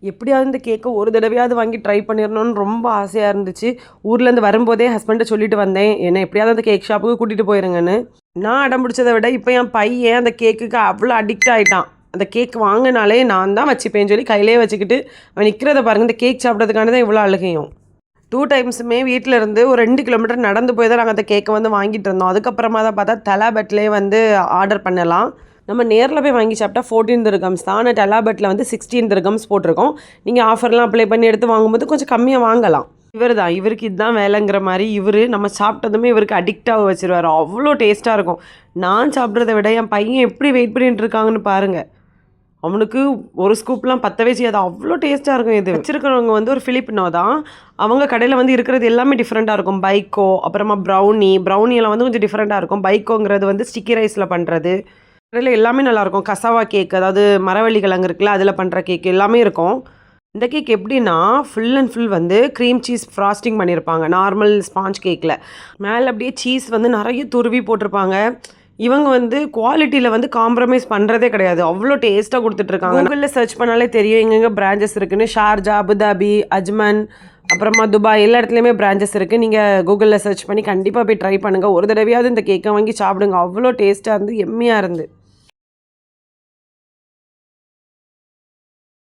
எப்படியாவது இந்த கேக்கை ஒரு தடவையாவது வாங்கி ட்ரை பண்ணிடணும்னு ரொம்ப ஆசையாக இருந்துச்சு. ஊர்லேருந்து வரும்போதே ஹஸ்பண்ட்டை சொல்லிட்டு வந்தேன், என்னை எப்படியாவது அந்த கேக் ஷாப்புக்கு கூட்டிகிட்டு போயிருங்கன்னு. நான் அடம் பிடிச்சதை விட இப்போ என் பையன் அந்த கேக்குக்கு அவ்வளோ அடிக்ட் ஆகிட்டான். அந்த கேக் வாங்கினாலே நான் தான் வச்சுப்பேன்னு சொல்லி கையிலே வச்சுக்கிட்டு அவன் நிற்கிறத பாருங்கள். இந்த கேக் சாப்பிட்றதுக்கான தான் இவ்வளோ அழுகையும். 2 டைம்ஸுமே வீட்டில் இருந்து ஒரு 2 கிலோமீட்டர் நடந்து போய் தான் நாங்கள் அந்த கேக்கை வந்து வாங்கிட்டு இருந்தோம். அதுக்கப்புறமா தான் பார்த்தா தலாபட்லேயே வந்து ஆர்டர் பண்ணலாம். நம்ம நேரில் போய் வாங்கி சாப்பிட்டா 14 திர்ஹம்ஸ் தான். ஆனால் டலாபட்டில் வந்து 16 திர்ஹம்ஸ் போட்டிருக்கோம். நீங்கள் ஆஃபர்லாம் அப்ளை பண்ணி எடுத்து வாங்கும்போது கொஞ்சம் கம்மியாக வாங்கலாம். இவருக்கு இதுதான் வேலைங்கிற மாதிரி நம்ம சாப்பிட்டதுமே இவருக்கு அடிக்டாக வச்சுருவார். அவ்வளோ டேஸ்ட்டாக இருக்கும். நான் சாப்பிட்றத விட என் பையன் எப்படி வெயிட் பண்ணிட்டு இருக்காங்கன்னு பாருங்கள். அவனுக்கு ஒரு ஸ்கூப்லாம் பத்தவே செய்யாது, அவ்வளோ டேஸ்ட்டாக இருக்கும். இது வச்சுருக்கிறவங்க வந்து ஒரு ஃபிலிப்பினோ தான். அவங்க கடையில் வந்து இருக்கிறது எல்லாமே டிஃப்ரெண்ட்டாக இருக்கும். பைக்கோ, அப்புறமா ப்ரௌனியெல்லாம் வந்து கொஞ்சம் டிஃப்ரெண்ட்டாக இருக்கும். பைக்கோங்கிறது வந்து ஸ்டிக்கி ரைஸில் பண்ணுறது. கடையில் எல்லாமே நல்லாயிருக்கும். கசாவா கேக், அதாவது மரவள்ளி கிழங்கு இருக்குல்ல, அதில் பண்ணுற கேக் எல்லாமே இருக்கும். இந்த கேக் எப்படின்னா ஃபுல் அண்ட் ஃபுல் வந்து க்ரீம் சீஸ் ஃப்ராஸ்டிங் பண்ணியிருப்பாங்க. நார்மல் ஸ்பாஞ்ச் கேக்கில் மேலே அப்படியே சீஸ் வந்து நிறைய துருவி போட்டிருப்பாங்க. இவங்க வந்து குவாலிட்டியில் வந்து காம்ப்ரமைஸ் பண்ணுறதே கிடையாது. அவ்வளோ டேஸ்ட்டாக கொடுத்துட்ருக்காங்க. கூகுளில் சர்ச் பண்ணாலே தெரியும் எங்கெங்கே பிரான்ச்சஸ் இருக்குன்னு. ஷார்ஜா, அபுதாபி, அஜ்மன், அப்புறமா துபாய், எல்லா இடத்துலையுமே பிரான்ச்சஸ் இருக்குது. நீங்கள் கூகுளில் சர்ச் பண்ணி கண்டிப்பாக போய் ட்ரை பண்ணுங்கள். ஒரு தடவையாவது இந்த கேக்கை வாங்கி சாப்பிடுங்க. அவ்வளோ டேஸ்ட்டாக இருந்து எம்மியாக இருந்து.